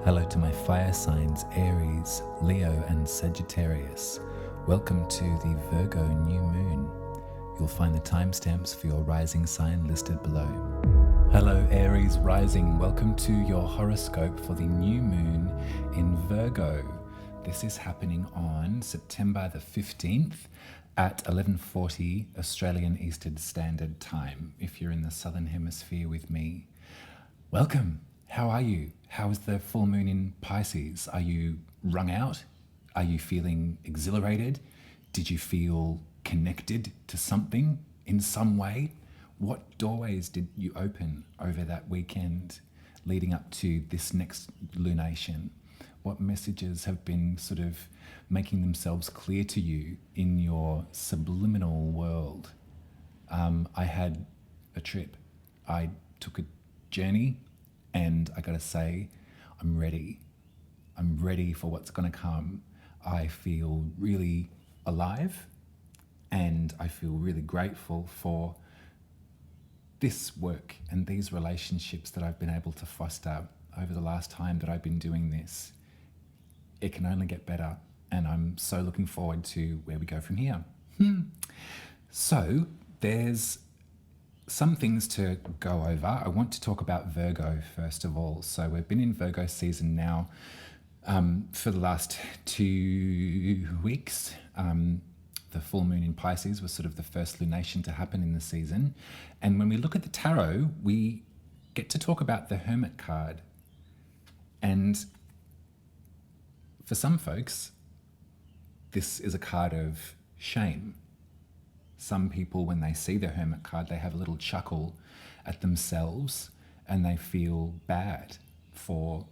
Hello to my fire signs Aries, Leo and Sagittarius. Welcome to the Virgo new moon. You'll find the timestamps for your rising sign listed below. Hello Aries rising, welcome to your horoscope for the new moon in Virgo. This is happening on September the 15th at 11:40 Australian Eastern Standard Time. If you're in the Southern Hemisphere with me, welcome. How are you? How is the full moon in Pisces? Are you wrung out? Are you feeling exhilarated? Did you feel connected to something in some way? What doorways did you open over that weekend leading up to this next lunation? What messages have been sort of making themselves clear to you in your subliminal world? I had a trip. I took a journey. And I gotta say, I'm ready. I'm ready for what's gonna come. I feel really alive and I feel really grateful for this work and these relationships that I've been able to foster over the last time that I've been doing this. It can only get better and I'm so looking forward to where we go from here. So there's some things to go over. I want to talk about Virgo first of all. So we've been in Virgo season now for the last 2 weeks. The full moon in Pisces was sort of the first lunation to happen in the season. And when we look at the tarot, we get to talk about the Hermit card. And for some folks, this is a card of shame. Some people, when they see the Hermit card, they have a little chuckle at themselves and they feel bad for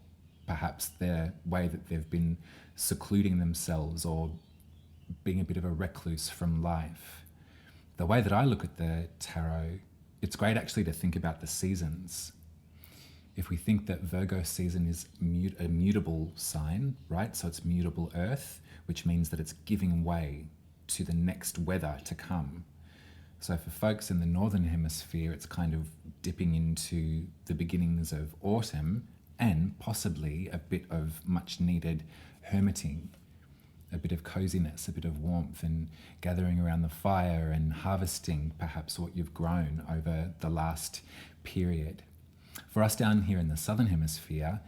perhaps the way that they've been secluding themselves or being a bit of a recluse from life. The way that I look at the tarot, it's great actually to think about the seasons. If we think that Virgo season is a mutable sign, right? So it's mutable earth, which means that it's giving way to the next weather to come. So for folks in the Northern Hemisphere, it's kind of dipping into the beginnings of autumn and possibly a bit of much needed hermiting, a bit of coziness, a bit of warmth and gathering around the fire and harvesting perhaps what you've grown over the last period. For us down here in the Southern Hemisphere,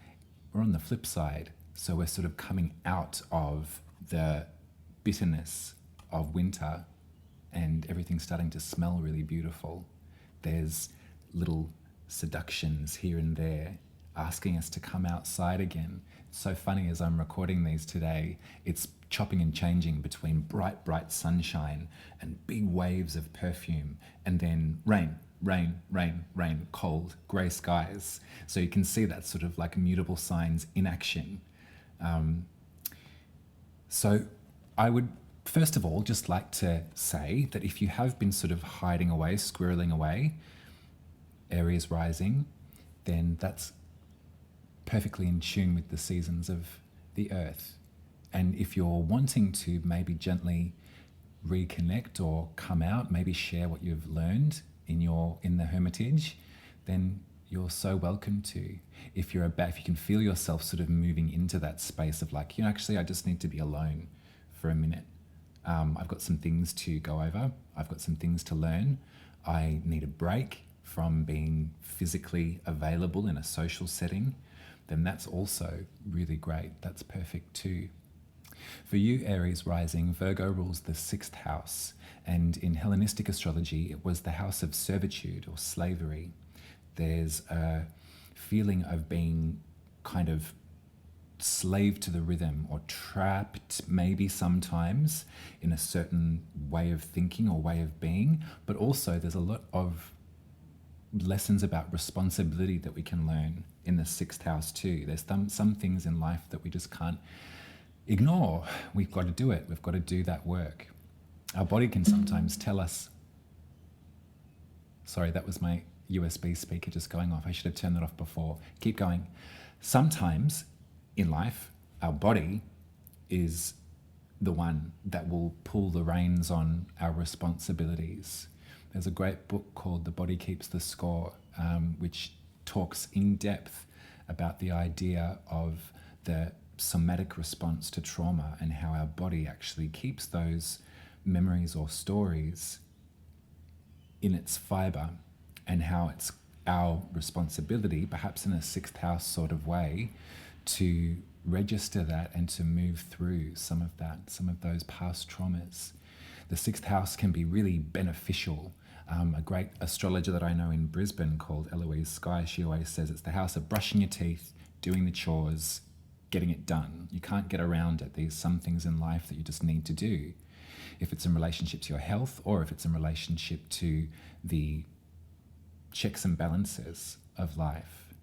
we're on the flip side. So we're sort of coming out of the bitterness of winter and everything's starting to smell really beautiful. There's little seductions here and there asking us to come outside again. It's so funny as I'm recording these today, it's chopping and changing between bright sunshine and big waves of perfume and then rain, cold, grey skies. So you can see that sort of like mutable signs in action. So I would first of all just like to say that if you have been sort of hiding away, squirreling away, Aries rising, then that's perfectly in tune with the seasons of the earth. And if you're wanting to maybe gently reconnect or come out, maybe share what you've learned in the hermitage, then you're so welcome to. If you can feel yourself sort of moving into that space of like, actually I just need to be alone for a minute. I've got some things to go over. I've got some things to learn. I need a break from being physically available in a social setting. Then that's also really great. That's perfect too. For you, Aries rising, Virgo rules the 6th house. And in Hellenistic astrology, it was the house of servitude or slavery. There's a feeling of being kind of slave to the rhythm or trapped maybe sometimes in a certain way of thinking or way of being, but also there's a lot of lessons about responsibility that we can learn in the 6th house too. There's some things in life that we just can't ignore. We've got to do it. We've got to do that work. Our body can sometimes tell us, sorry, that was my USB speaker just going off. I should have turned that off before. Keep going. Sometimes in life, our body is the one that will pull the reins on our responsibilities. There's a great book called The Body Keeps the Score, which talks in depth about the idea of the somatic response to trauma and how our body actually keeps those memories or stories in its fiber, and how it's our responsibility, perhaps in a sixth house sort of way, to register that and to move through some of that, some of those past traumas. The sixth house can be really beneficial. A great astrologer that I know in Brisbane called Eloise Skye, she always says it's the house of brushing your teeth, doing the chores, getting it done. You can't get around it. There's some things in life that you just need to do. If it's in relationship to your health, or if it's in relationship to the checks and balances of life.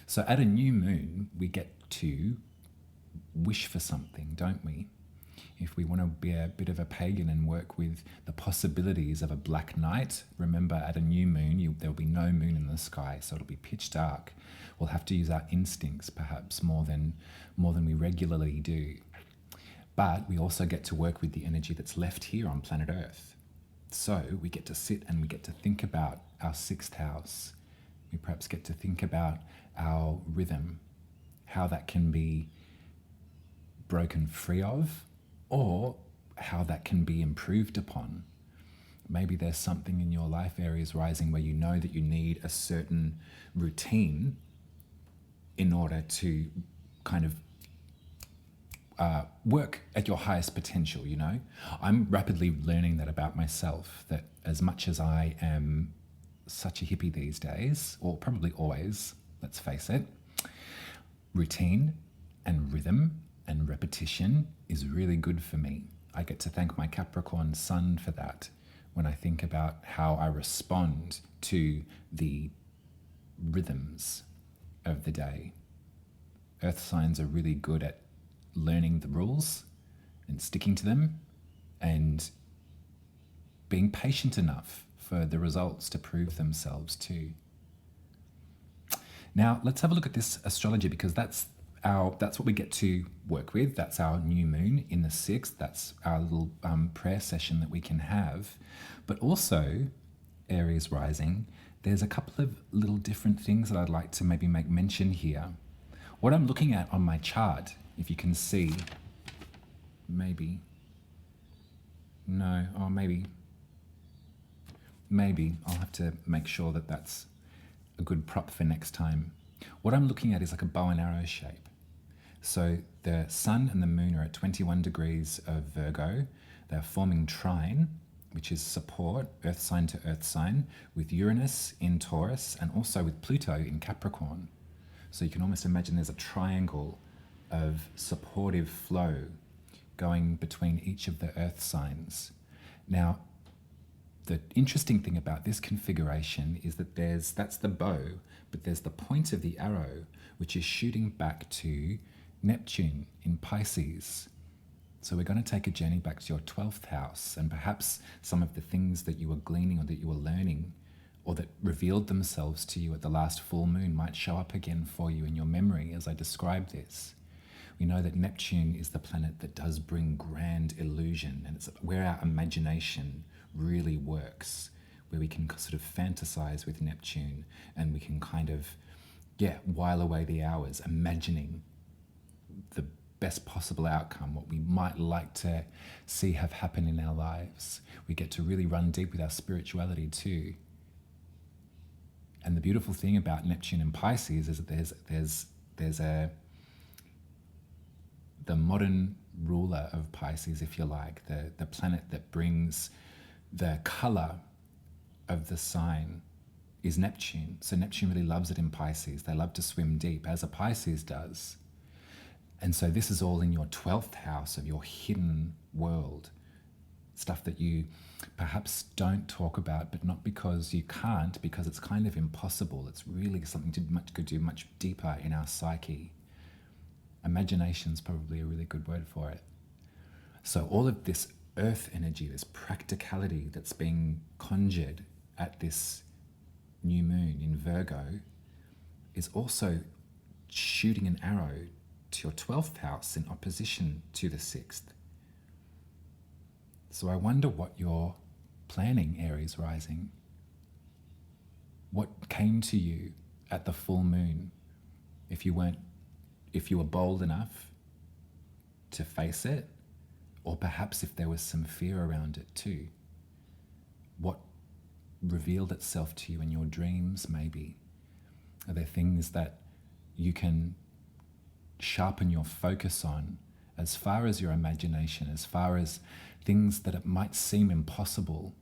So at a new moon, we get to wish for something, don't we? If we want to be a bit of a pagan and work with the possibilities of a black night, remember at a new moon, there'll be no moon in the sky, so it'll be pitch dark. We'll have to use our instincts perhaps more than we regularly do. But we also get to work with the energy that's left here on planet Earth. So we get to sit and we get to think about our sixth house. We perhaps get to think about our rhythm, how that can be broken free of, or how that can be improved upon. Maybe there's something in your life, Aries rising, where you know that you need a certain routine in order to kind of work at your highest potential, you know? I'm rapidly learning that about myself, that as much as I am such a hippie these days, or probably always, let's face it, routine and rhythm and repetition is really good for me. I get to thank my Capricorn sun for that when I think about how I respond to the rhythms of the day. Earth signs are really good at learning the rules and sticking to them and being patient enough for the results to prove themselves too. Now, let's have a look at this astrology, because that's what we get to work with. That's our new moon in the 6th. That's our little prayer session that we can have. But also, Aries rising, there's a couple of little different things that I'd like to maybe make mention here. What I'm looking at on my chart, if you can see, maybe I'll have to make sure that that's a good prop for next time. What I'm looking at is like a bow and arrow shape. So the sun and the moon are at 21 degrees of Virgo. They're forming trine, which is support, earth sign to earth sign, with Uranus in Taurus and also with Pluto in Capricorn. So you can almost imagine there's a triangle of supportive flow going between each of the earth signs. Now, the interesting thing about this configuration is that that's the bow, but there's the point of the arrow, which is shooting back to Neptune in Pisces. So we're going to take a journey back to your 12th house, and perhaps some of the things that you were gleaning or that you were learning or that revealed themselves to you at the last full moon might show up again for you in your memory as I describe this. We know that Neptune is the planet that does bring grand illusion, and it's where our imagination really works, where we can sort of fantasize with Neptune and we can kind of, while away the hours imagining the best possible outcome, what we might like to see have happen in our lives. We get to really run deep with our spirituality too. And the beautiful thing about Neptune and Pisces is that there's the modern ruler of Pisces, if you like, the planet that brings the color of the sign is Neptune. So Neptune really loves it in Pisces. They love to swim deep, as a Pisces does. And so this is all in your 12th house of your hidden world. Stuff that you perhaps don't talk about, but not because you can't, because it's kind of impossible. It's really something to do much deeper in our psyche. Imagination's probably a really good word for it. So all of this earth energy, this practicality that's being conjured at this new moon in Virgo is also shooting an arrow to your 12th house in opposition to the 6th. So I wonder what you're planning, Aries rising. What came to you at the full moon? if you were bold enough to face it, or perhaps if there was some fear around it too. What revealed itself to you in your dreams, maybe? Are there things that you can sharpen your focus on as far as your imagination, as far as things that it might seem impossible?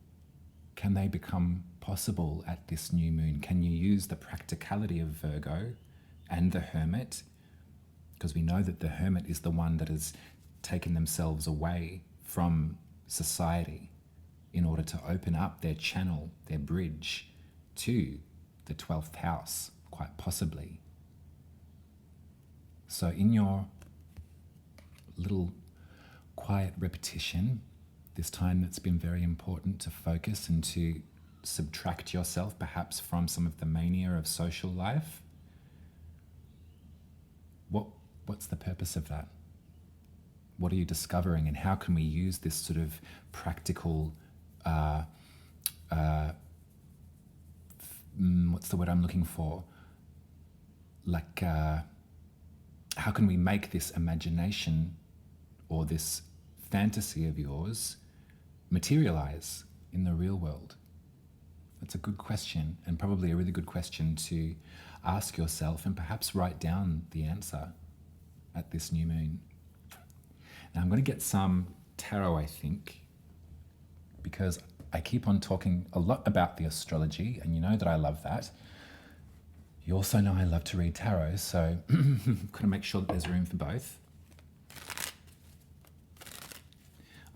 Can they become possible at this new moon? Can you use the practicality of Virgo and the Hermit? Because we know that the Hermit is the one that has taken themselves away from society in order to open up their channel, their bridge to the 12th house, quite possibly. So in your little quiet repetition, this time that's been very important to focus and to subtract yourself perhaps from some of the mania of social life, what's the purpose of that? What are you discovering, and how can we use this sort of practical, what's the word I'm looking for? Like, how can we make this imagination or this fantasy of yours materialize in the real world? That's a good question, and probably a really good question to ask yourself and perhaps write down the answer at this new moon. Now I'm going to get some tarot, I think, because I keep on talking a lot about the astrology, and you know that I love that. You also know I love to read tarot, so I've got to make sure that there's room for both.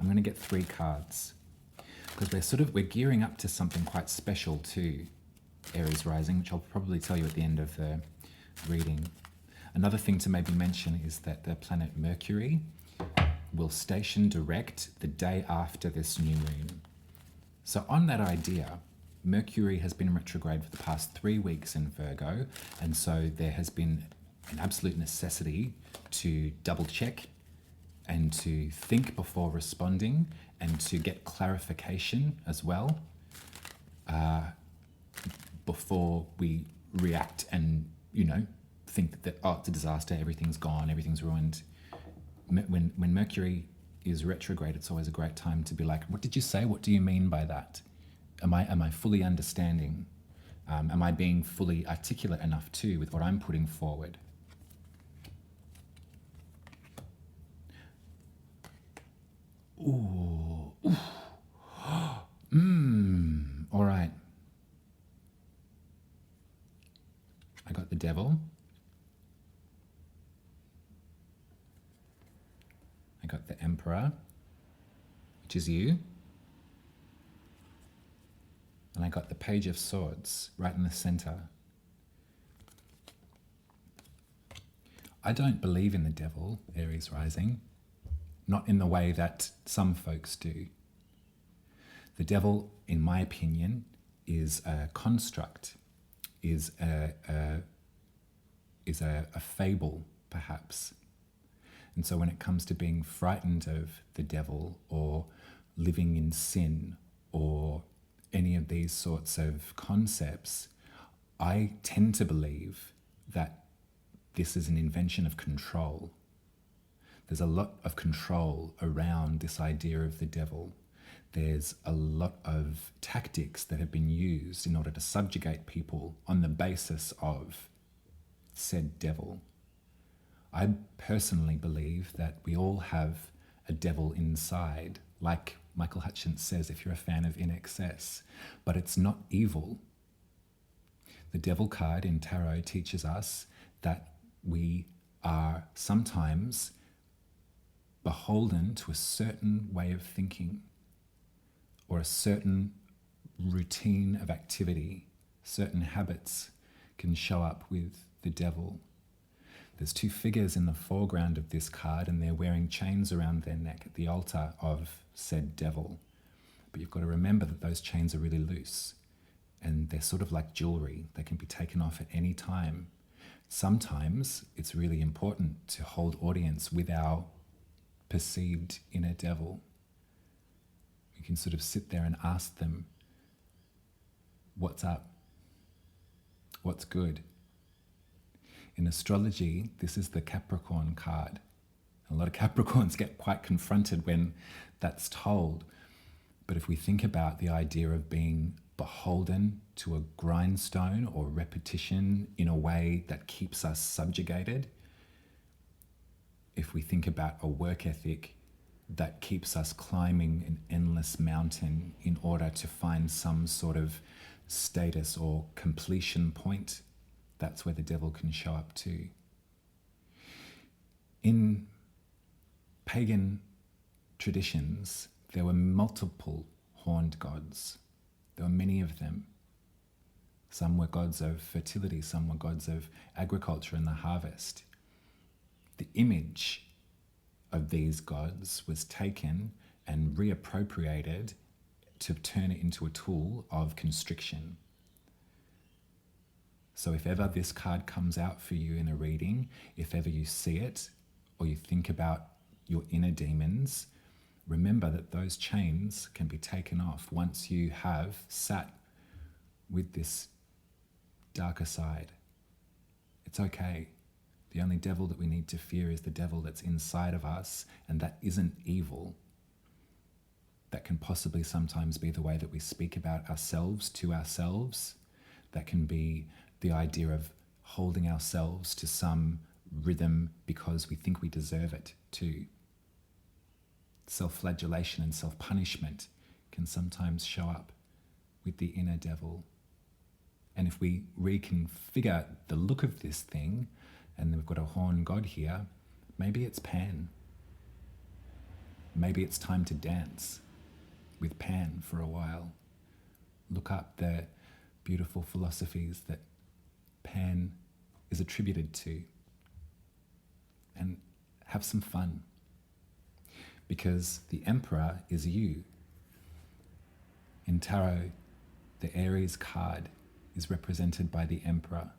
I'm going to get 3 cards because we're gearing up to something quite special too, Aries rising, which I'll probably tell you at the end of the reading. Another thing to maybe mention is that the planet Mercury will station direct the day after this new moon. So on that idea, Mercury has been retrograde for the past 3 weeks in Virgo, and so there has been an absolute necessity to double check and to think before responding and to get clarification as well before we react and, think that, oh, it's a disaster, everything's gone, everything's ruined. When Mercury is retrograde, it's always a great time to be like, what did you say? What do you mean by that? Am I fully understanding? Am I being fully articulate enough too with what I'm putting forward? Ooh. All right. I got the Devil. I got the Emperor, which is you. And I got the Page of Swords right in the center. I don't believe in the devil, Aries rising, not in the way that some folks do. The devil, in my opinion, is a construct, is a fable, perhaps. And so when it comes to being frightened of the devil or living in sin or any of these sorts of concepts, I tend to believe that this is an invention of control. There's a lot of control around this idea of the devil. There's a lot of tactics that have been used in order to subjugate people on the basis of said devil. I personally believe that we all have a devil inside, like Michael Hutchence says, if you're a fan of In Excess, but it's not evil. The devil card in tarot teaches us that we are sometimes beholden to a certain way of thinking or a certain routine of activity. Certain habits can show up with the devil. There's 2 figures in the foreground of this card, and they're wearing chains around their neck at the altar of said devil. But you've got to remember that those chains are really loose, and they're sort of like jewelry. They can be taken off at any time. Sometimes it's really important to hold audience with our perceived inner devil. We can sort of sit there and ask them, what's up? What's good? In astrology, this is the Capricorn card. A lot of Capricorns get quite confronted when that's told. But if we think about the idea of being beholden to a grindstone or repetition in a way that keeps us subjugated, if we think about a work ethic that keeps us climbing an endless mountain in order to find some sort of status or completion point, that's where the devil can show up too. In pagan traditions, there were multiple horned gods. There were many of them. Some were gods of fertility, some were gods of agriculture and the harvest. The image of these gods was taken and reappropriated to turn it into a tool of constriction. So if ever this card comes out for you in a reading, if ever you see it or you think about your inner demons, remember that those chains can be taken off once you have sat with this darker side. It's okay. The only devil that we need to fear is the devil that's inside of us, and that isn't evil. That can possibly sometimes be the way that we speak about ourselves to ourselves. That can be the idea of holding ourselves to some rhythm because we think we deserve it too. Self-flagellation and self-punishment can sometimes show up with the inner devil. And if we reconfigure the look of this thing, and we've got a horned god here, maybe it's Pan. Maybe it's time to dance with Pan for a while. Look up the beautiful philosophies that Pan is attributed to and have some fun. Because the Emperor is you. In tarot, the Aries card is represented by the Emperor.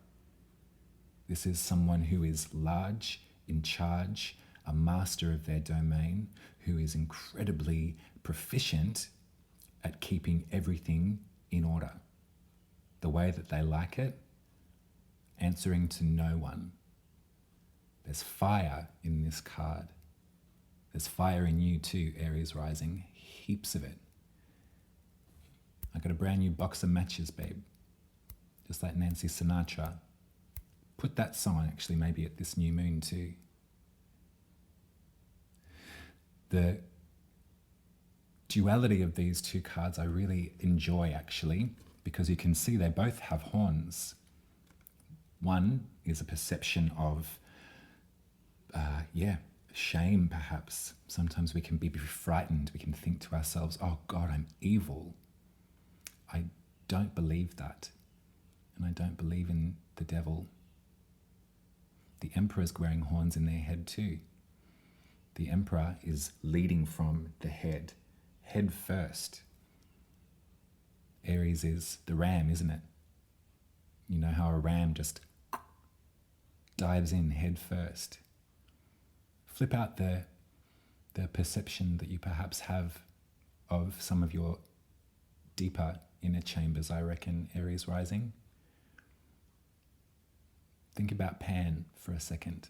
This is someone who is large, in charge, a master of their domain, who is incredibly proficient at keeping everything in order, the way that they like it, answering to no one. There's fire in this card. There's fire in you too, Aries rising, heaps of it. I got a brand new box of matches, babe. Just like Nancy Sinatra. Put that song actually maybe at this new moon too. The duality of these two cards I really enjoy actually, because you can see they both have horns. One is a perception of, shame perhaps. Sometimes we can be frightened. We can think to ourselves, oh God, I'm evil. I don't believe that. And I don't believe in the devil. The Emperor's wearing horns in their head too. The Emperor is leading from the head first. Aries is the ram, isn't it? You know how a ram just dives in head first. Flip out the perception that you perhaps have of some of your deeper inner chambers, I reckon, Aries rising. Think about Pan for a second.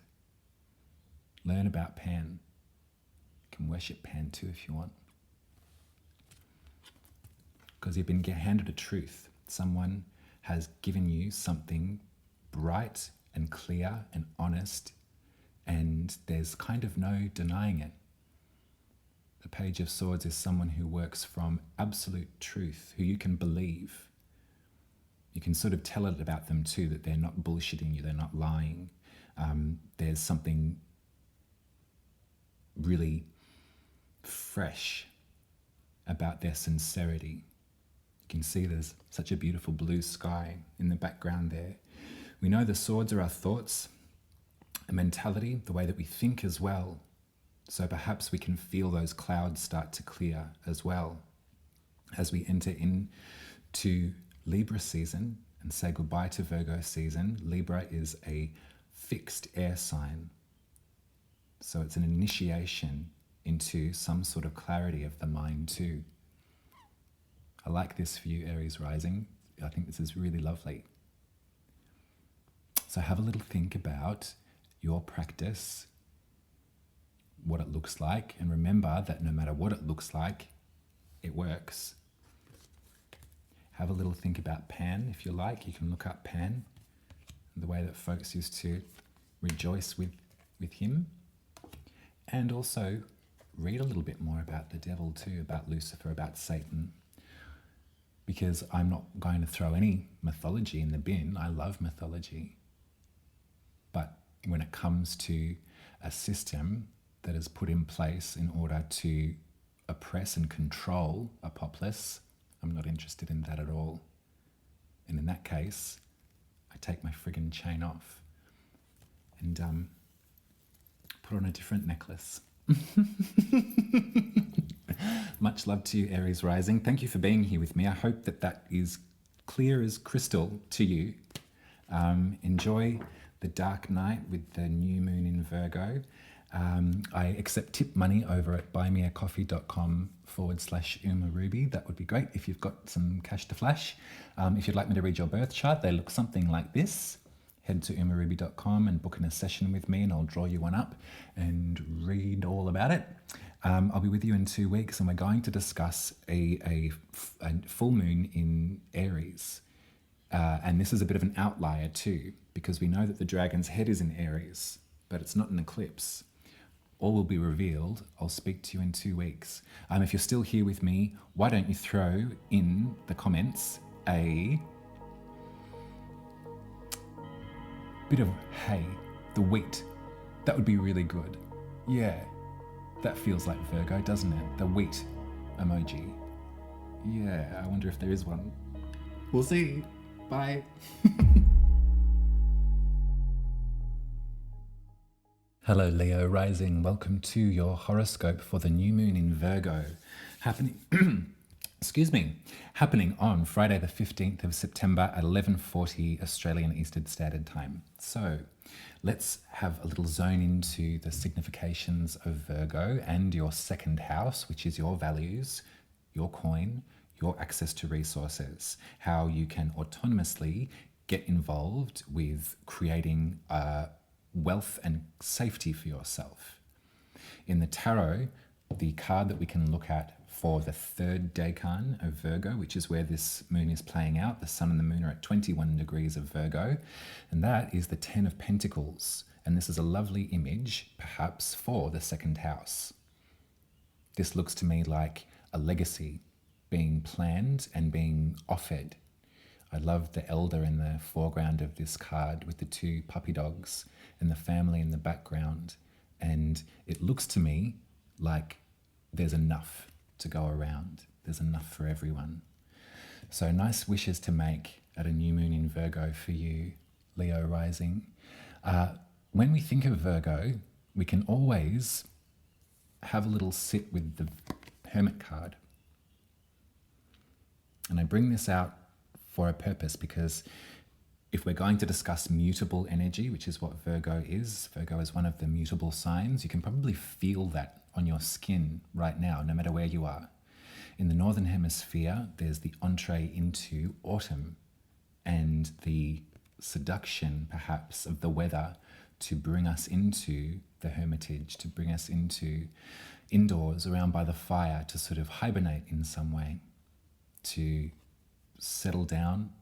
Learn about Pan. You can worship Pan too if you want. Because you've been handed a truth. Someone has given you something bright and clear and honest, and there's kind of no denying it. The Page of Swords is someone who works from absolute truth, who you can believe. You can sort of tell it about them too, that they're not bullshitting you, they're not lying. There's something really fresh about their sincerity. You can see there's such a beautiful blue sky in the background there. We know the swords are our thoughts, a mentality, the way that we think as well. So perhaps we can feel those clouds start to clear as well as we enter into Libra season and say goodbye to Virgo season. Libra is a fixed air sign. So it's an initiation into some sort of clarity of the mind too. I like this for you, Aries rising. I think this is really lovely. So have a little think about your practice, what it looks like, and remember that no matter what it looks like, it works. Have a little think about Pan, if you like. You can look up Pan, the way that folks used to rejoice with him. And also read a little bit more about the devil too, about Lucifer, about Satan. Because I'm not going to throw any mythology in the bin. I love mythology. But when it comes to a system that is put in place in order to oppress and control a populace, I'm not interested in that at all. And in that case, I take my friggin' chain off and put on a different necklace. Much love to you, Aries rising. Thank you for being here with me. I hope that that is clear as crystal to you. Enjoy the dark night with the new moon in Virgo. I accept tip money over at buymeacoffee.com/UmaRuby. That would be great if you've got some cash to flash. If you'd like me to read your birth chart, they look something like this. Head to umaruby.com and book in a session with me and I'll draw you one up and read all about it. I'll be with you in 2 weeks and we're going to discuss a full moon in Aries. And this is a bit of an outlier too, because we know that the dragon's head is in Aries, but it's not an eclipse. All will be revealed. I'll speak to you in 2 weeks. If you're still here with me, why don't you throw in the comments a bit of hay, the wheat. That would be really good. Yeah, that feels like Virgo, doesn't it? The wheat emoji. Yeah, I wonder if there is one. We'll see. Bye. Hello, Leo rising. Welcome to your horoscope for the new moon in Virgo, happening on Friday the 15th of September at 11:40 Australian Eastern Standard Time. So let's have a little zone into the significations of Virgo and your second house, which is your values, your coin, your access to resources, how you can autonomously get involved with creating wealth and safety for yourself. In the tarot, the card that we can look at for the third decan of Virgo, which is where this moon is playing out, the sun and the moon are at 21 degrees of Virgo, and that is the 10 of Pentacles. And this is a lovely image, perhaps, for the second house. This looks to me like a legacy being planned and being offered. I love the elder in the foreground of this card with the 2 puppy dogs and the family in the background. And it looks to me like there's enough to go around. There's enough for everyone. So nice wishes to make at a new moon in Virgo for you, Leo rising. When we think of Virgo, we can always have a little sit with the Hermit card. And I bring this out for a purpose because if we're going to discuss mutable energy, which is what Virgo is one of the mutable signs, you can probably feel that on your skin right now, no matter where you are. In the Northern Hemisphere, there's the entree into autumn and the seduction, perhaps, of the weather to bring us into the hermitage, to bring us into indoors around by the fire, to sort of hibernate in some way, to settle down,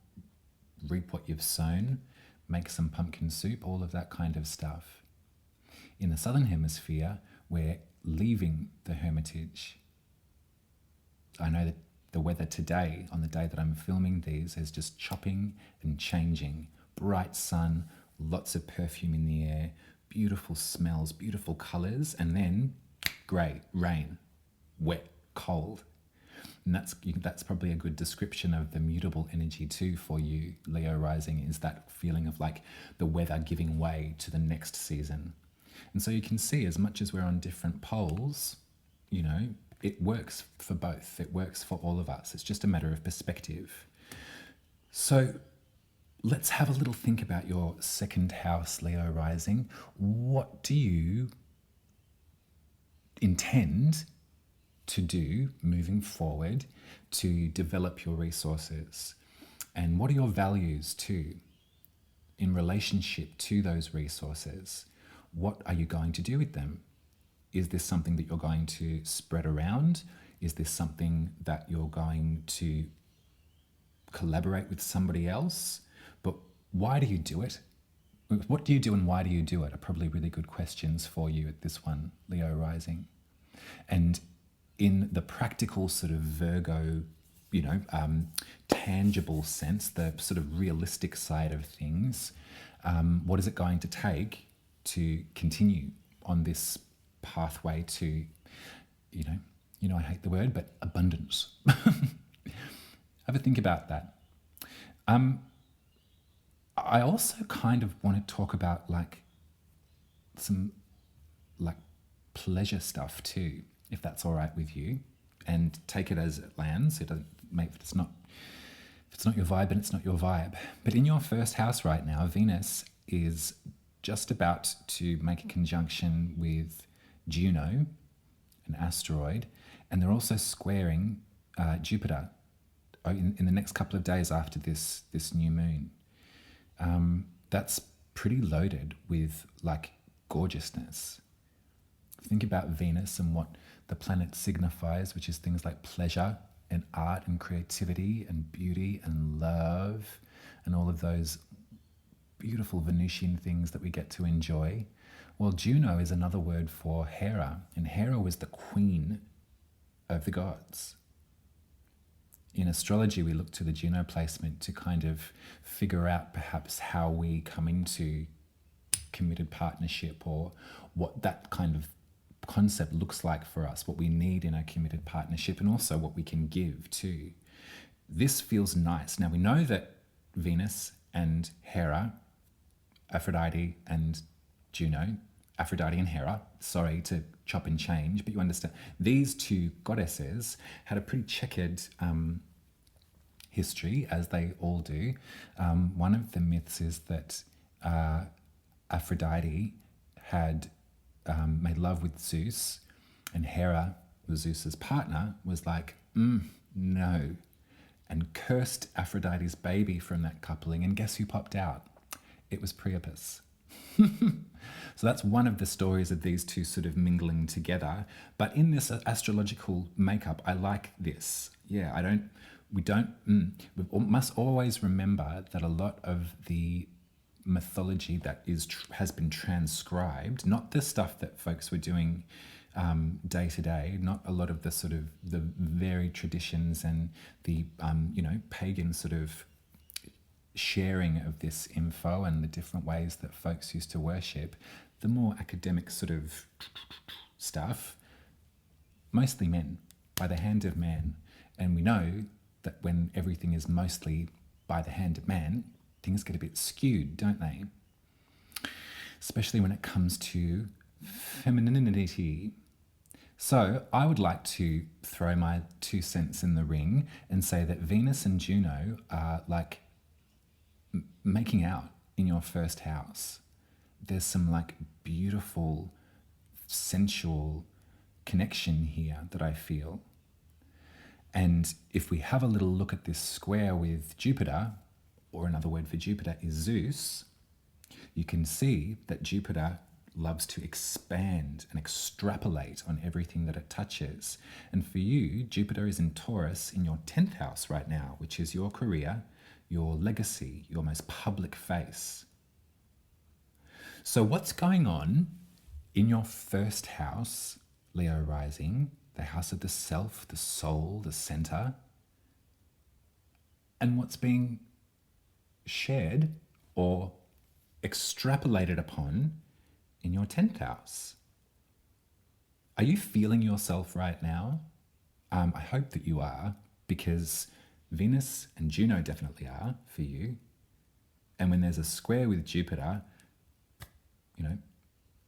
reap what you've sown, make some pumpkin soup, all of that kind of stuff. In the Southern Hemisphere, we're leaving the hermitage. I know that the weather today, on the day that I'm filming these, is just chopping and changing. Bright sun, lots of perfume in the air, beautiful smells, beautiful colours, and then grey, rain, wet, cold. And that's probably a good description of the mutable energy too for you, Leo rising, is that feeling of like the weather giving way to the next season. And so you can see, as much as we're on different poles, you know, it works for both. It works for all of us. It's just a matter of perspective. So let's have a little think about your second house, Leo rising. What do you intend to do moving forward to develop your resources? And what are your values too? in relationship to those resources, what are you going to do with them? Is this something that you're going to spread around? Is this something that you're going to collaborate with somebody else? But why do you do it? What do you do and why do you do it are probably really good questions for you at this one, Leo rising. And in the practical sort of Virgo, tangible sense, the sort of realistic side of things, what is it going to take to continue on this pathway to, I hate the word, but abundance? Have a think about that. I also kind of want to talk about some pleasure stuff too, if that's all right with you, and take it as it lands. It doesn't make if it's not your vibe, then it's not your vibe. But in your first house right now, Venus is just about to make a conjunction with Juno, an asteroid, and they're also squaring Jupiter in the next couple of days after this new moon. That's pretty loaded with gorgeousness. Think about Venus and what the planet signifies, which is things like pleasure and art and creativity and beauty and love and all of those beautiful Venusian things that we get to enjoy. Well, Juno is another word for Hera, and Hera was the queen of the gods. In astrology, we look to the Juno placement to kind of figure out perhaps how we come into committed partnership, or what that kind of concept looks like for us, what we need in a committed partnership, and also what we can give too. This feels nice. Now, we know that Venus and Hera, Aphrodite and Juno, Aphrodite and Hera, sorry to chop and change, but you understand, these two goddesses had a pretty checkered history, as they all do. One of the myths is that Aphrodite had made love with Zeus, and Hera, Zeus's partner, was like, no, and cursed Aphrodite's baby from that coupling, and guess who popped out? It was Priapus. So that's one of the stories of these two sort of mingling together. But in this astrological makeup, I like this. Yeah, we must always remember that a lot of the mythology that has been transcribed, not the stuff that folks were doing day to day, not a lot of the sort of the varied traditions and the pagan sort of sharing of this info and the different ways that folks used to worship, the more academic sort of stuff, mostly men, by the hand of man. And we know that when everything is mostly by the hand of man, things get a bit skewed, don't they? Especially when it comes to femininity. So I would like to throw my 2 cents in the ring and say that Venus and Juno are making out in your first house. There's some beautiful, sensual connection here that I feel. And if we have a little look at this square with Jupiter, or another word for Jupiter is Zeus, you can see that Jupiter loves to expand and extrapolate on everything that it touches. And for you, Jupiter is in Taurus in your 10th house right now, which is your career, your legacy, your most public face. So what's going on in your first house, Leo rising, the house of the self, the soul, the center, and what's being shared or extrapolated upon in your 10th house? Are you feeling yourself right now? I hope that you are, because Venus and Juno definitely are for you. And when there's a square with Jupiter,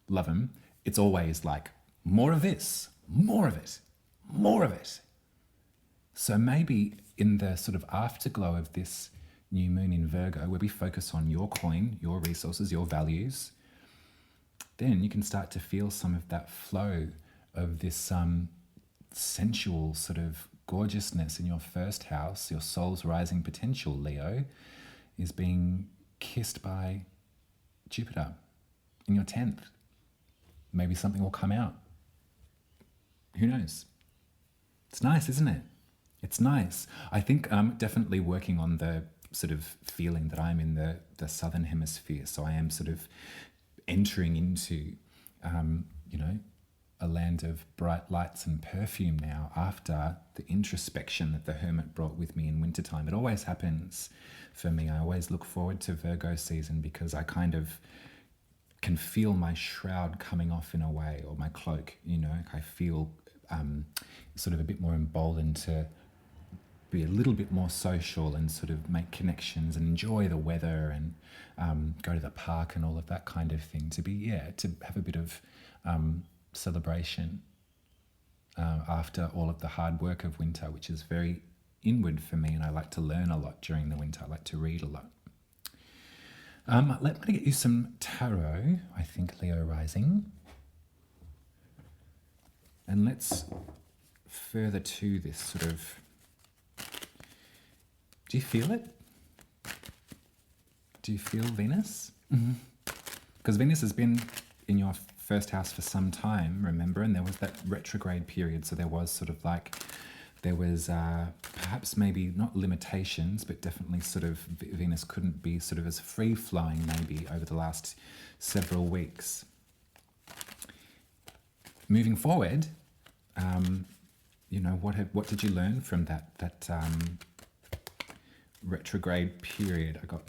love them. It's always more of this, more of it, more of it. So maybe in the sort of afterglow of this new moon in Virgo, where we focus on your coin, your resources, your values, then you can start to feel some of that flow of this sensual sort of gorgeousness in your first house. Your soul's rising potential, Leo, is being kissed by Jupiter in your 10th. Maybe something will come out. Who knows? It's nice, isn't it? It's nice. I think I'm definitely working on the sort of feeling that I'm in the southern hemisphere. So I am sort of entering into, a land of bright lights and perfume now after the introspection that the Hermit brought with me in wintertime. It always happens for me. I always look forward to Virgo season because I kind of can feel my shroud coming off in a way, or my cloak, I feel sort of a bit more emboldened to be a little bit more social and sort of make connections and enjoy the weather and go to the park and all of that kind of thing. To have a bit of celebration after all of the hard work of winter, which is very inward for me, and I like to learn a lot during the winter. I like to read a lot. Let me get you some tarot, I think Leo rising. And let's further to this sort of, do you feel it? Do you feel Venus? Because Venus has been in your first house for some time, remember? And there was that retrograde period. So there was perhaps maybe not limitations, but definitely sort of Venus couldn't be sort of as free-flowing maybe over the last several weeks. Moving forward, what did you learn from that retrograde period? I got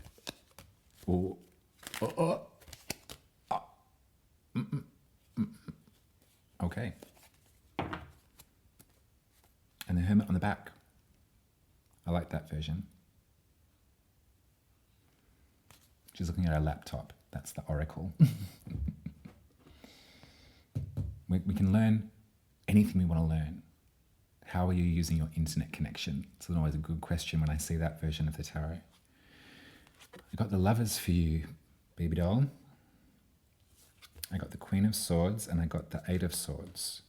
okay, and the Hermit on the back. I like that version. She's looking at her laptop. That's the oracle. We can learn anything we want to learn. How are you using your internet connection? It's always a good question when I see that version of the tarot. I got the Lovers for you, baby doll. I got the Queen of Swords and I got the Eight of Swords.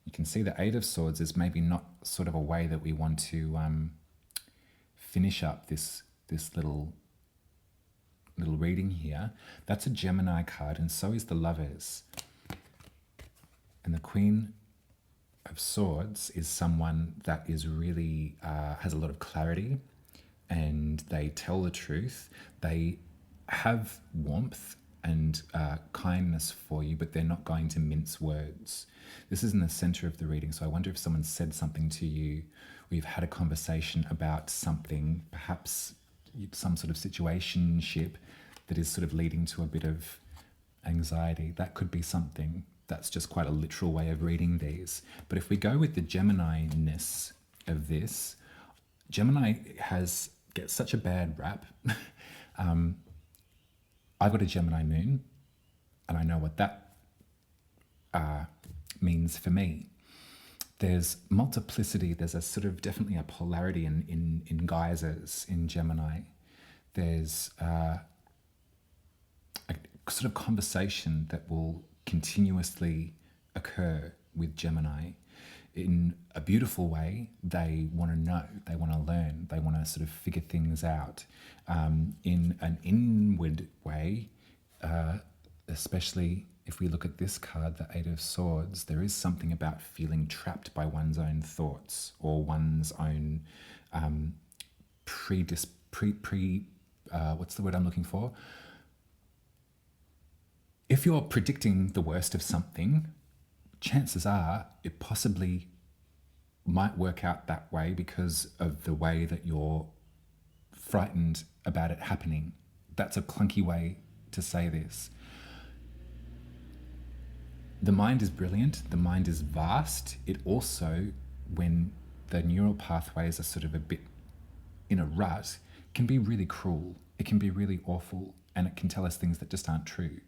You can see the Eight of Swords is maybe not sort of a way that we want to finish up this little reading here. That's a Gemini card, and so is the Lovers. And the Queen of Swords is someone that is really has a lot of clarity, and they tell the truth. They have warmth and kindness for you, but they're not going to mince words. This is in the center of the reading, so I wonder if someone said something to you, or you've had a conversation about something, perhaps some sort of situationship that is sort of leading to a bit of anxiety. That could be something. That's just quite a literal way of reading these. But if we go with the Gemini-ness of this, Gemini gets such a bad rap. I've got a Gemini moon, and I know what that means for me. There's multiplicity. There's a sort of definitely a polarity in geysers in Gemini. There's a sort of conversation that will continuously occur with Gemini. In a beautiful way, they want to know, they want to learn, they want to sort of figure things out. In an inward way, especially if we look at this card, the Eight of Swords, there is something about feeling trapped by one's own thoughts or one's own what's the word I'm looking for? If you're predicting the worst of something, chances are it possibly might work out that way because of the way that you're frightened about it happening. That's a clunky way to say this. The mind is brilliant. The mind is vast. It also, when the neural pathways are sort of a bit in a rut, can be really cruel. It can be really awful, and it can tell us things that just aren't true.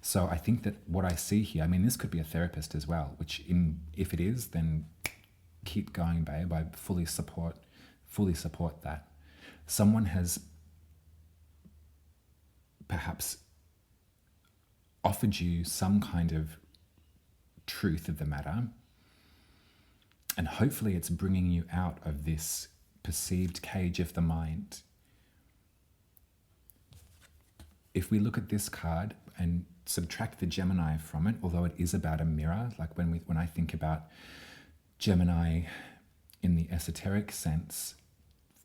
So I think that what I see here, I mean, this could be a therapist as well, which if it is, then keep going, babe. I fully support that. Someone has perhaps offered you some kind of truth of the matter, and hopefully it's bringing you out of this perceived cage of the mind. if we look at this card and subtract the Gemini from it, although it is about a mirror, like when I think about Gemini in the esoteric sense,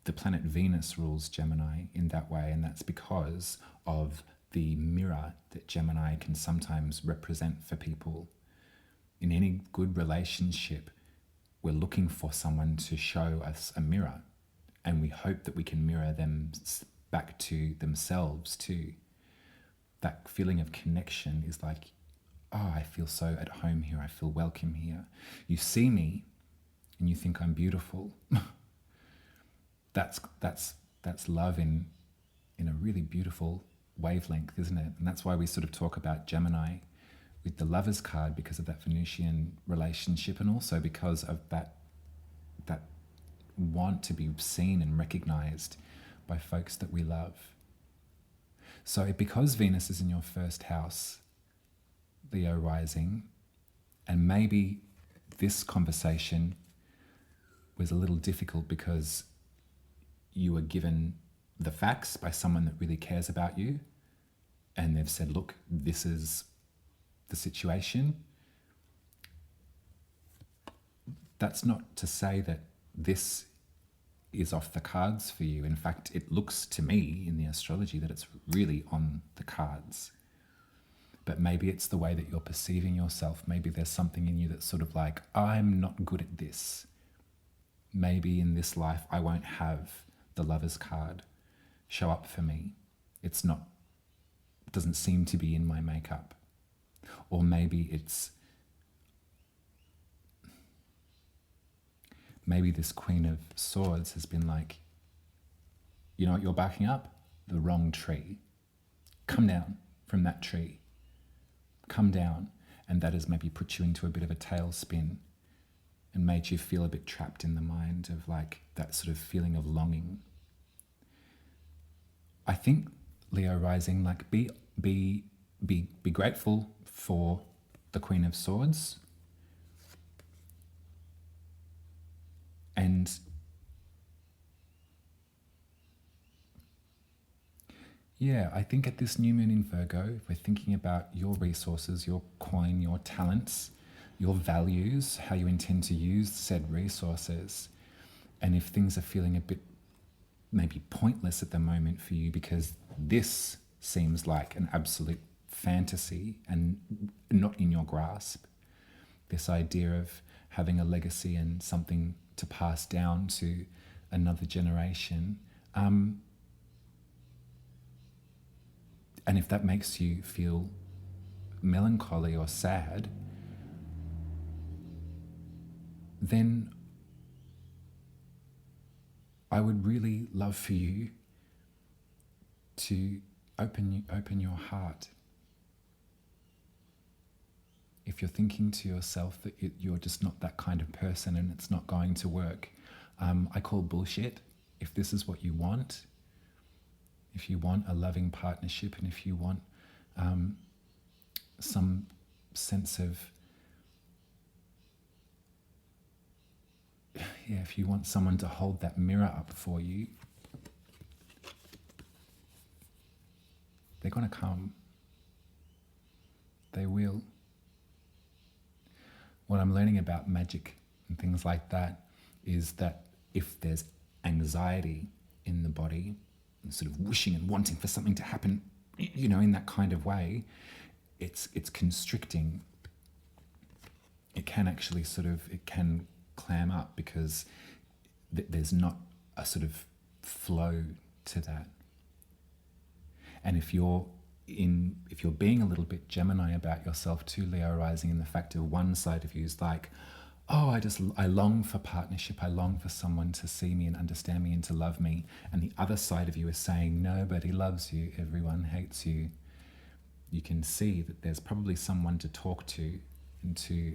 the planet Venus rules Gemini in that way, and that's because of the mirror that Gemini can sometimes represent for people. In any good relationship, we're looking for someone to show us a mirror, and we hope that we can mirror them back to themselves too. That feeling of connection is like, oh, I feel so at home here, I feel welcome here. You see me and you think I'm beautiful. That's love in a really beautiful wavelength, isn't it? And that's why we sort of talk about Gemini with the Lovers card, because of that Venusian relationship, and also because of that want to be seen and recognized by folks that we love. So because Venus is in your first house, Leo rising, and maybe this conversation was a little difficult because you were given the facts by someone that really cares about you, and they've said, look, this is the situation. That's not to say that this is off the cards for you. In fact, it looks to me in the astrology that it's really on the cards. But maybe it's the way that you're perceiving yourself. Maybe there's something in you that's sort of like, I'm not good at this. Maybe in this life I won't have the Lovers card show up for me. It doesn't seem to be in my makeup. Or maybe this Queen of Swords has been like, you know what you're backing up? The wrong tree. Come down from that tree. Come down. And that has maybe put you into a bit of a tailspin and made you feel a bit trapped in the mind of like that sort of feeling of longing. I think, Leo rising, like be grateful for the Queen of Swords. And yeah, I think at this new moon in Virgo, if we're thinking about your resources, your coin, your talents, your values, how you intend to use said resources, and if things are feeling a bit maybe pointless at the moment for you because this seems like an absolute fantasy and not in your grasp, this idea of having a legacy and something to pass down to another generation, and if that makes you feel melancholy or sad, then I would really love for you to open your heart. If you're thinking to yourself that you're just not that kind of person and it's not going to work, I call bullshit. If this is what you want, if you want a loving partnership, and if you want some sense of, if you want someone to hold that mirror up for you, they're going to come. They will. What I'm learning about magic and things like that is that if there's anxiety in the body, and sort of wishing and wanting for something to happen, in that kind of way, it's constricting. It can actually it can clam up because there's not a sort of flow to that. And if you're being a little bit Gemini about yourself too, Leo rising, and the fact of one side of you is like, oh, I long for partnership, I long for someone to see me and understand me and to love me, and the other side of you is saying, nobody loves you, everyone hates you, you can see that there's probably someone to talk to and to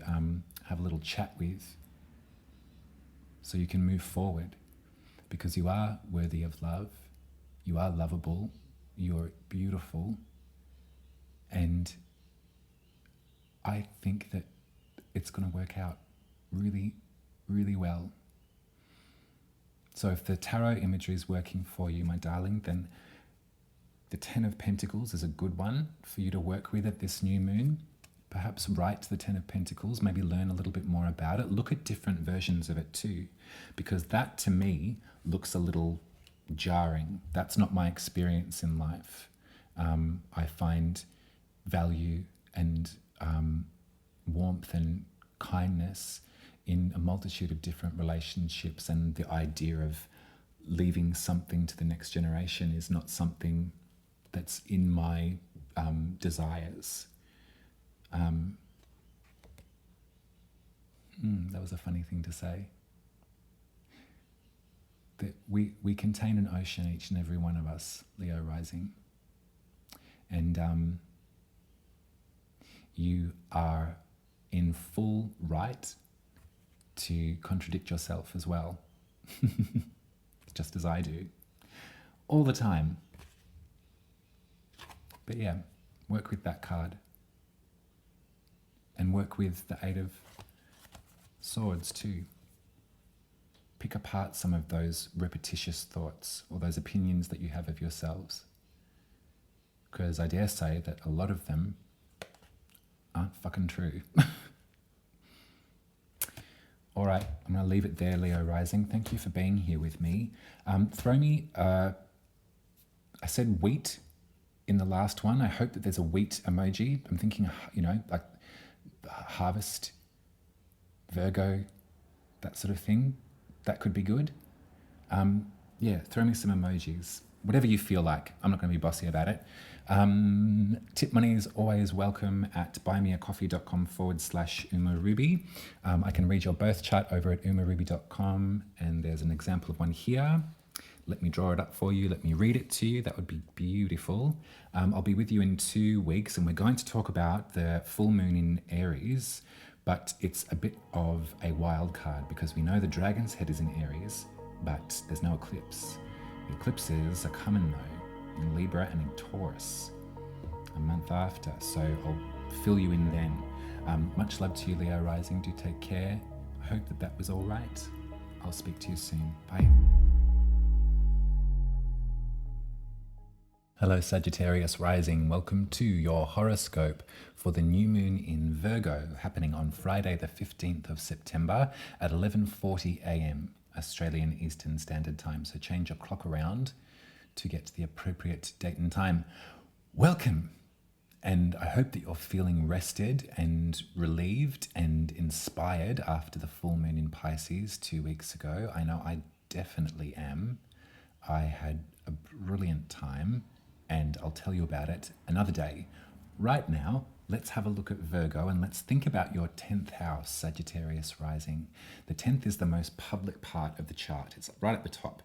have a little chat with, so you can move forward, because you are worthy of love, you are lovable, you're beautiful, and I think that it's going to work out really, really well. So if the tarot imagery is working for you, my darling, then The Ten of Pentacles is a good one for you to work with at this new moon. Perhaps write the Ten of Pentacles, maybe learn a little bit more about it. Look at different versions of it too, because that to me looks a little jarring. That's not my experience in life. I find value and warmth and kindness in a multitude of different relationships, and the idea of leaving something to the next generation is not something that's in my desires. That was a funny thing to say. That we contain an ocean, each and every one of us, Leo rising. And you are in full right to contradict yourself as well, just as I do, all the time. But yeah, work with that card. And work with the Eight of Swords too. Pick apart some of those repetitious thoughts or those opinions that you have of yourselves. Because I dare say that a lot of them aren't fucking true. All right, I'm going to leave it there, Leo rising. Thank you for being here with me. Throw me, I said wheat in the last one. I hope that there's a wheat emoji. I'm thinking, like harvest, Virgo, that sort of thing. That could be good. Yeah, throw me some emojis. Whatever you feel like. I'm not going to be bossy about it. Tip money is always welcome at buymeacoffee.com/UmaRuby. I can read your birth chart over at umaruby.com, and there's an example of one here. Let me draw it up for you. Let me read it to you. That would be beautiful. I'll be with you in 2 weeks, and we're going to talk about the full moon in Aries, but it's a bit of a wild card because we know the dragon's head is in Aries, but there's no eclipse. The eclipses are coming though, in Libra and in Taurus, a month after, so I'll fill you in then. Much love to you, Leo rising. Do take care. I hope that was all right. I'll speak to you soon. Bye. Hello Sagittarius rising, welcome to your horoscope for the new moon in Virgo, happening on Friday the 15th of September at 11:40 a.m. Australian Eastern Standard Time. So change your clock around to get to the appropriate date and time. Welcome, and I hope that you're feeling rested and relieved and inspired after the full moon in Pisces 2 weeks ago. I know I definitely am. I had a brilliant time, and I'll tell you about it another day. Right now, let's have a look at Virgo and let's think about your 10th house, Sagittarius rising. The 10th is the most public part of the chart. It's right at the top.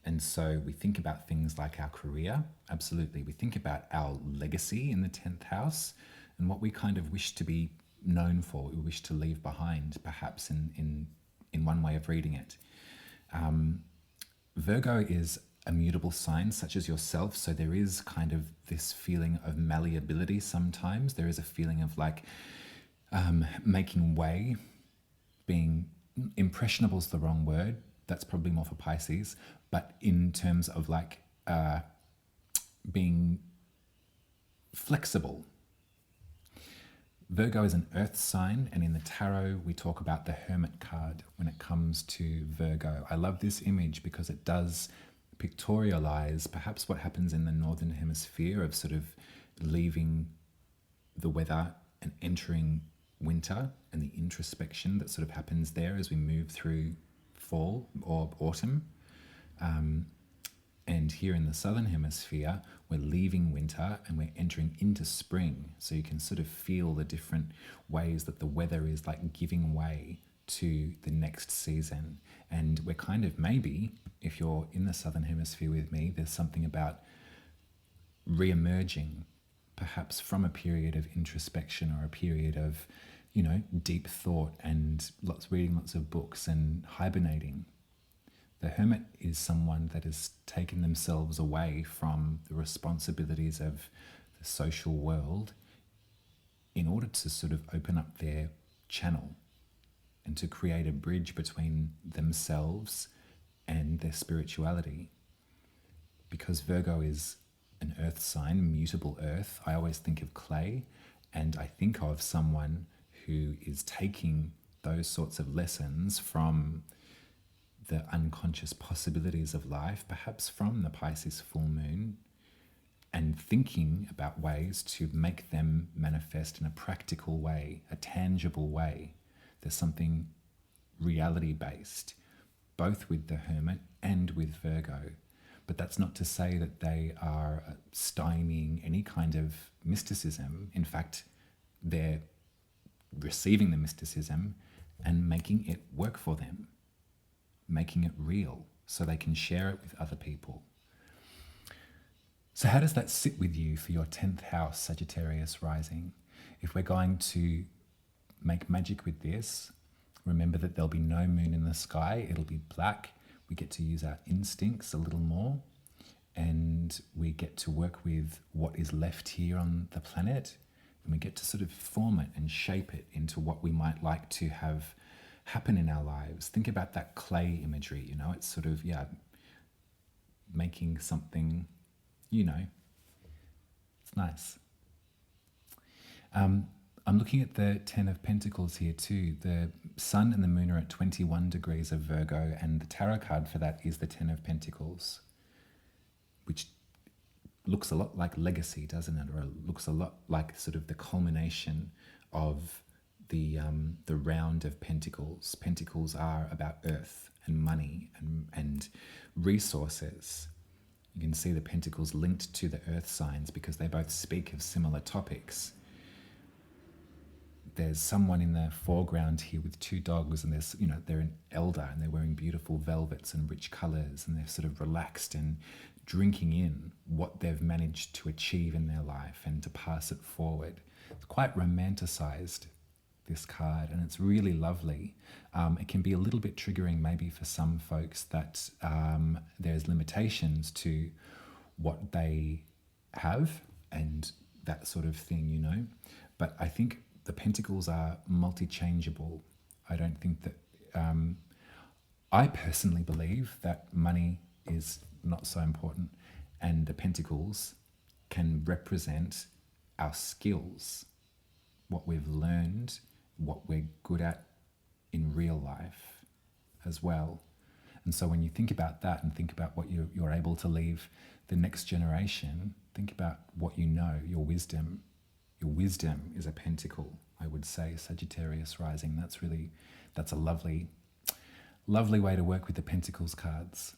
And so we think about things like our career. Absolutely. We think about our legacy in the 10th house and what we kind of wish to be known for, what we wish to leave behind, perhaps in one way of reading it. Virgo is a mutable sign such as yourself, so there is kind of this feeling of malleability sometimes. There is a feeling of like making way, being impressionable is the wrong word, that's probably more for Pisces, but in terms of like being flexible. Virgo is an earth sign, and in the tarot we talk about the Hermit card when it comes to Virgo. I love this image because it does pictorialize perhaps what happens in the northern hemisphere of sort of leaving the weather and entering winter, and the introspection that sort of happens there as we move through fall or autumn. And here in the southern hemisphere, we're leaving winter and we're entering into spring. So you can sort of feel the different ways that the weather is like giving way to the next season. And we're kind of maybe, if you're in the southern hemisphere with me, there's something about re-emerging perhaps from a period of introspection or a period of, deep thought and reading lots of books and hibernating. The hermit is someone that has taken themselves away from the responsibilities of the social world in order to sort of open up their channel and to create a bridge between themselves and their spirituality. Because Virgo is an earth sign, mutable earth, I always think of clay, and I think of someone who is taking those sorts of lessons from the unconscious possibilities of life, perhaps from the Pisces full moon, and thinking about ways to make them manifest in a practical way, a tangible way. There's something reality-based, both with the Hermit and with Virgo. But that's not to say that they are stymieing any kind of mysticism. In fact, they're receiving the mysticism and making it work for them, making it real so they can share it with other people. So how does that sit with you for your 10th house, Sagittarius rising? If we're going to make magic with this, remember that there'll be no moon in the sky. It'll be black. We get to use our instincts a little more, and we get to work with what is left here on the planet, and we get to sort of form it and shape it into what we might like to have happen in our lives. Think about that clay imagery, you know, it's sort of, making something, it's nice. I'm looking at the 10 of Pentacles here too. The Sun and the Moon are at 21 degrees of Virgo, and the tarot card for that is the 10 of Pentacles, which looks a lot like legacy, doesn't it? Or it looks a lot like sort of the culmination of the round of Pentacles. Pentacles are about earth and money and resources. You can see the Pentacles linked to the earth signs because they both speak of similar topics. There's someone in the foreground here with two dogs, and there's, they're an elder and they're wearing beautiful velvets and rich colors, and they're sort of relaxed and drinking in what they've managed to achieve in their life and to pass it forward. It's quite romanticized, this card, and it's really lovely. It can be a little bit triggering maybe for some folks that there's limitations to what they have and that sort of thing, But I think the Pentacles are multi-changeable. I don't think that, I personally believe that money is not so important, and the Pentacles can represent our skills, what we've learned, what we're good at in real life as well. And so when you think about that and think about what you're able to leave the next generation, think about what you know, your wisdom. Your wisdom is a pentacle, I would say, Sagittarius rising. That's a lovely way to work with the Pentacles cards.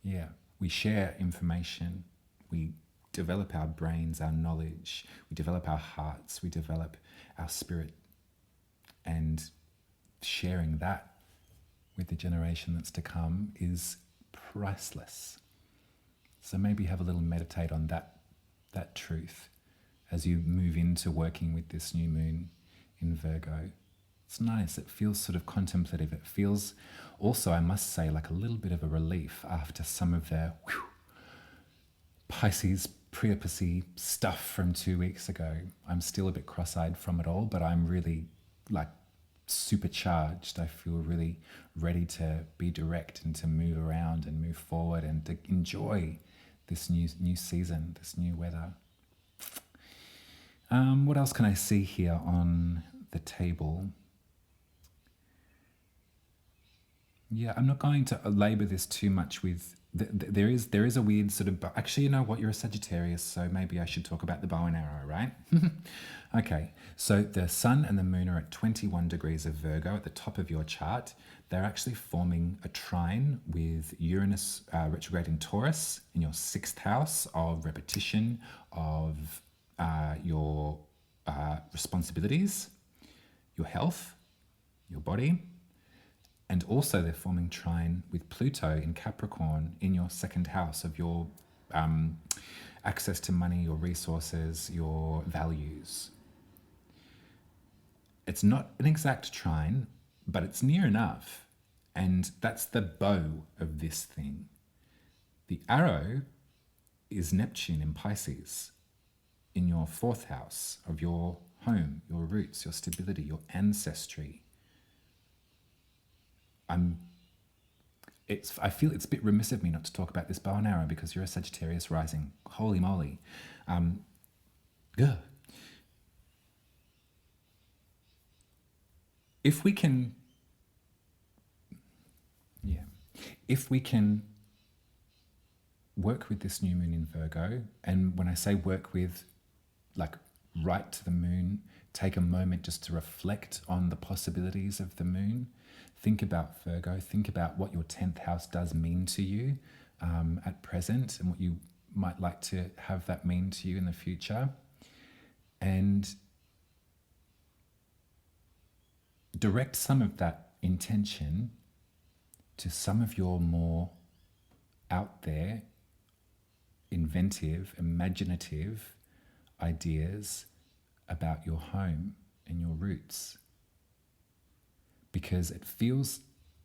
Yeah, we share information, we develop our brains, our knowledge, we develop our hearts, we develop our spirit, and sharing that with the generation that's to come is priceless. So maybe have a little meditate on that truth as you move into working with this new moon in Virgo. It's nice. It feels sort of contemplative. It feels also, I must say, like a little bit of a relief after some of the Pisces preopusy stuff from 2 weeks ago. I'm still a bit cross-eyed from it all, but I'm really like supercharged. I feel really ready to be direct and to move around and move forward and to enjoy this new season, this new weather. What else can I see here on the table? Yeah, I'm not going to labor this too much with, there is a weird sort of, actually, you know what, you're a Sagittarius, so maybe I should talk about the bow and arrow, right? Okay, so the Sun and the Moon are at 21 degrees of Virgo at the top of your chart. They're actually forming a trine with Uranus retrograde in Taurus in your 6th house of repetition, of your responsibilities, your health, your body. And also they're forming trine with Pluto in Capricorn in your 2nd house of your access to money, your resources, your values. It's not an exact trine, but it's near enough. And that's the bow of this thing. The arrow is Neptune in Pisces in your 4th house of your home, your roots, your stability, your ancestry. I feel it's a bit remiss of me not to talk about this bow and arrow because you're a Sagittarius rising. Holy moly. Ugh. If we can, if we can work with this new moon in Virgo, and when I say work with, like right to the moon, take a moment just to reflect on the possibilities of the moon. Think about Virgo, think about what your 10th house does mean to you at present and what you might like to have that mean to you in the future. And direct some of that intention to some of your more out there, inventive, imaginative ideas about your home and your roots. Because it feels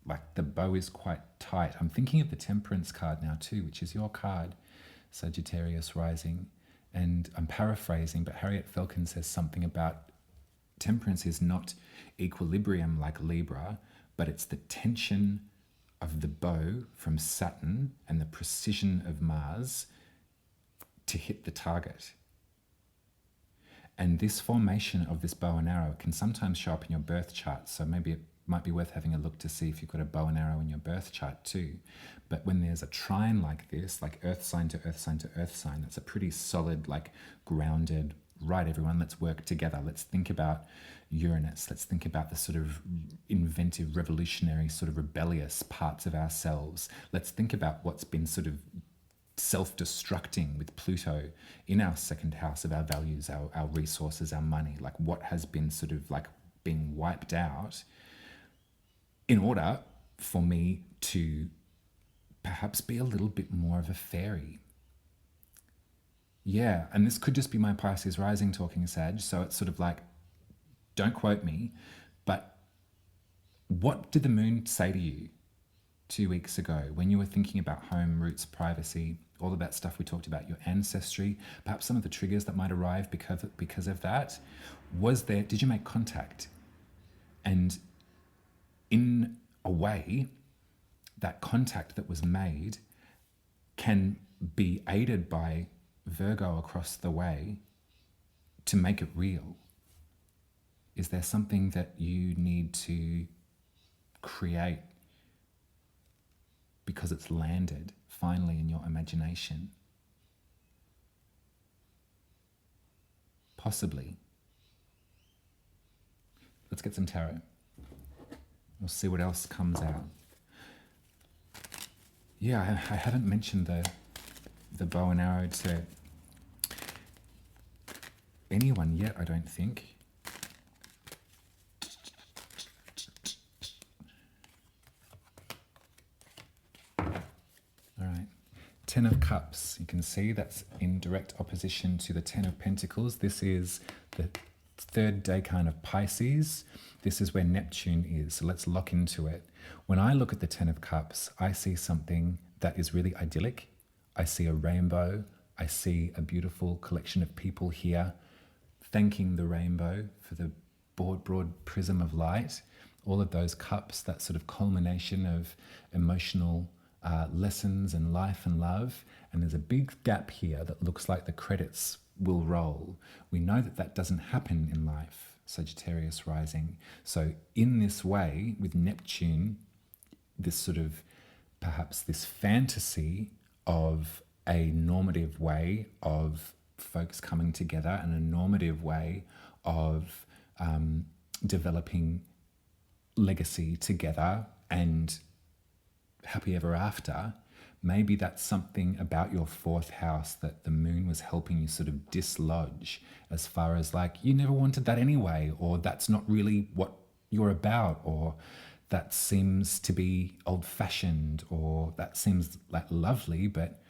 like the bow is quite tight. I'm thinking of the Temperance card now too, which is your card, Sagittarius rising. And I'm paraphrasing, but Harriet Falcon says something about Temperance is not equilibrium like Libra, but it's the tension of the bow from Saturn and the precision of Mars to hit the target. And this formation of this bow and arrow can sometimes show up in your birth chart. So maybe it might be worth having a look to see if you've got a bow and arrow in your birth chart too. But when there's a trine like this, like earth sign to earth sign to earth sign, that's a pretty solid, like grounded, right, everyone, let's work together. Let's think about Uranus. Let's think about the sort of inventive, revolutionary, sort of rebellious parts of ourselves. Let's think about what's been sort of self-destructing with Pluto in our second house of our values, our resources, our money, like what has been sort of like being wiped out in order for me to perhaps be a little bit more of a fairy. Yeah, and this could just be my Pisces rising talking, Sag, so it's sort of like, don't quote me, but what did the moon say to you 2 weeks ago when you were thinking about home, roots, privacy, all of that stuff we talked about, your ancestry, perhaps some of the triggers that might arrive because of that? Did you make contact? And in a way, that contact that was made can be aided by Virgo across the way to make it real. Is there something that you need to create because it's landed finally in your imagination? Possibly. Let's get some tarot. We'll see what else comes out. Yeah, I haven't mentioned the bow and arrow to anyone yet, I don't think. All right, 10 of Cups. You can see that's in direct opposition to the 10 of Pentacles. This is the third decan of Pisces. This is where Neptune is, so let's lock into it. When I look at the 10 of Cups, I see something that is really idyllic. I see a rainbow. I see a beautiful collection of people here thanking the rainbow for the broad prism of light. All of those cups, that sort of culmination of emotional lessons and life and love. And there's a big gap here that looks like the credits will roll. We know that that doesn't happen in life, Sagittarius rising. So in this way, with Neptune, this sort of perhaps this fantasy of a normative way of folks coming together and a normative way of developing legacy together and happy ever after. Maybe that's something about your fourth house that the moon was helping you sort of dislodge, as far as like, you never wanted that anyway, or that's not really what you're about, or that seems to be old-fashioned, or that seems like lovely, but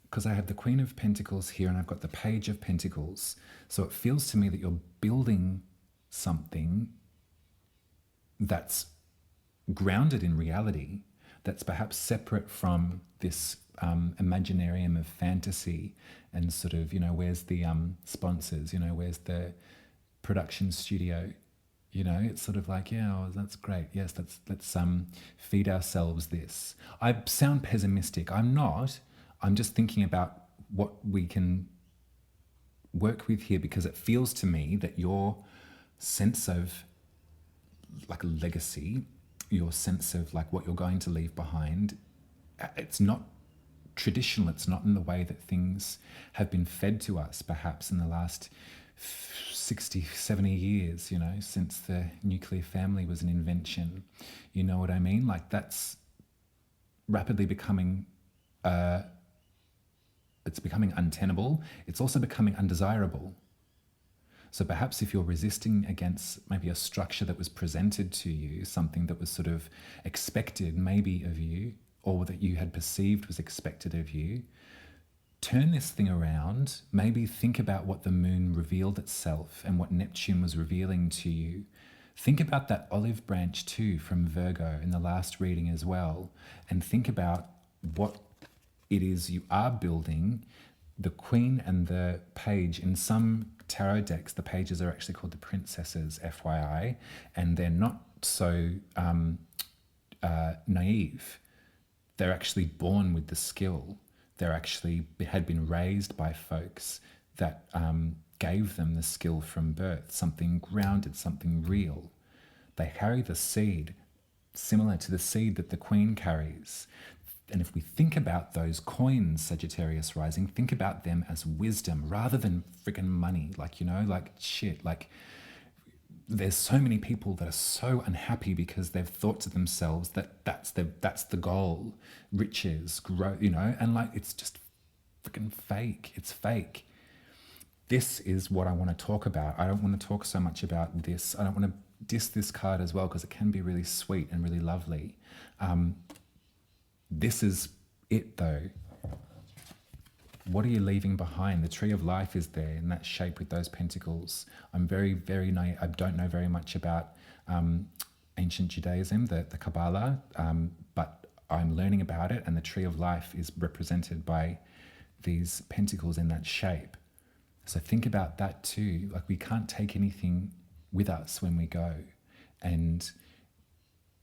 because I have the Queen of Pentacles here and I've got the Page of Pentacles. So it feels to me that you're building something that's grounded in reality, that's perhaps separate from this imaginarium of fantasy and sort of, where's the sponsors, where's the production studio? You know, it's sort of like, yeah, oh, that's great. Yes, let's feed ourselves this. I sound pessimistic. I'm not. I'm just thinking about what we can work with here, because it feels to me that your sense of like a legacy, your sense of like what you're going to leave behind, it's not traditional. It's not in the way that things have been fed to us, perhaps in the last 60, 70 years, you know, since the nuclear family was an invention. You know what I mean? Like, that's rapidly becoming, it's becoming untenable. It's also becoming undesirable. So perhaps if you're resisting against maybe a structure that was presented to you, something that was sort of expected maybe of you, or that you had perceived was expected of you, turn this thing around. Maybe think about what the moon revealed itself and what Neptune was revealing to you. Think about that olive branch too from Virgo in the last reading as well, and think about what it is you are building. The Queen and the Page, in some tarot decks, the pages are actually called the princesses, FYI, and they're not so naive. They're actually born with the skill. They're actually had been raised by folks that gave them the skill from birth, something grounded, something real. They carry the seed, similar to the seed that the Queen carries. And if we think about those coins, Sagittarius rising, think about them as wisdom rather than friggin' money. Like, you know, like shit, like there's so many people that are so unhappy because they've thought to themselves that that's the goal, riches, growth, you know, and like it's just freaking fake. It's fake. This is what I want to talk about. I don't want to talk so much about this. I don't want to diss this card as well, because it can be really sweet and really lovely. This is it though. What are you leaving behind? The tree of life is there in that shape with those pentacles. I'm very, very naive. I don't know very much about ancient Judaism, the Kabbalah, but I'm learning about it, and the tree of life is represented by these pentacles in that shape. So think about that too. Like, we can't take anything with us when we go, and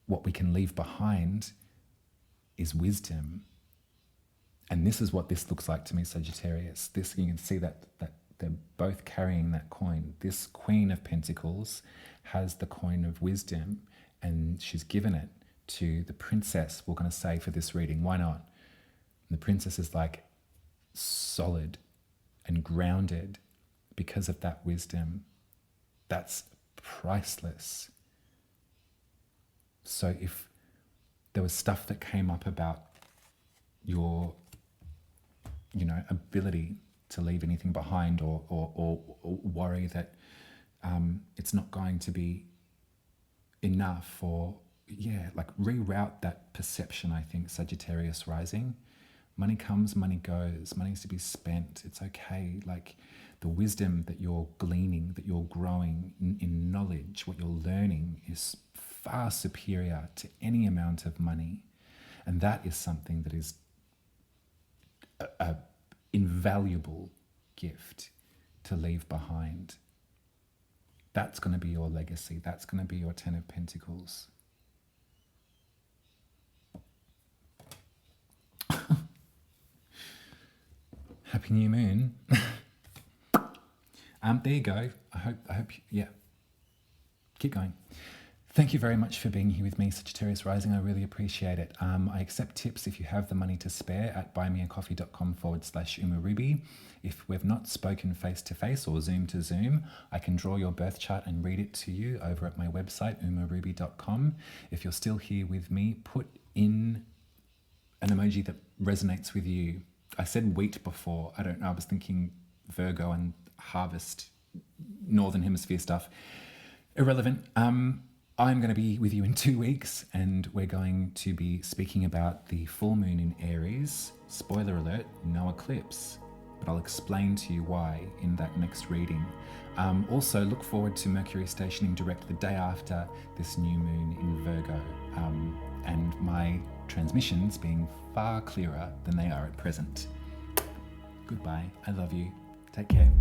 what we can leave behind is wisdom. And this is what this looks like to me, Sagittarius. This, you can see that they're both carrying that coin. This Queen of Pentacles has the coin of wisdom, and she's given it to the princess, we're going to say, for this reading. Why not? And the princess is like solid and grounded because of that wisdom. That's priceless. So if there was stuff that came up about your, you know, ability to leave anything behind, or worry that it's not going to be enough, or like reroute that perception. I think, Sagittarius rising, money comes, money goes, money needs to be spent. It's okay. Like, the wisdom that you're gleaning, that you're growing in knowledge, what you're learning is far superior to any amount of money. And that is something that is a invaluable gift to leave behind. That's going to be your legacy. That's going to be your 10 of Pentacles. Happy New Moon. There you go. I hope, yeah. Keep going. Thank you very much for being here with me, Sagittarius Rising. I really appreciate it. I accept tips if you have the money to spare at buymeacoffee.com/umaruby. If we've not spoken face to face or Zoom to Zoom, I can draw your birth chart and read it to you over at my website, umaruby.com. If you're still here with me, put in an emoji that resonates with you. I said wheat before. I don't know. I was thinking Virgo and harvest, Northern Hemisphere stuff. Irrelevant. I'm going to be with you in 2 weeks, and we're going to be speaking about the full moon in Aries. Spoiler alert, no eclipse, but I'll explain to you why in that next reading. Also, look forward to Mercury stationing direct the day after this new moon in Virgo, and my transmissions being far clearer than they are at present. Goodbye. I love you. Take care.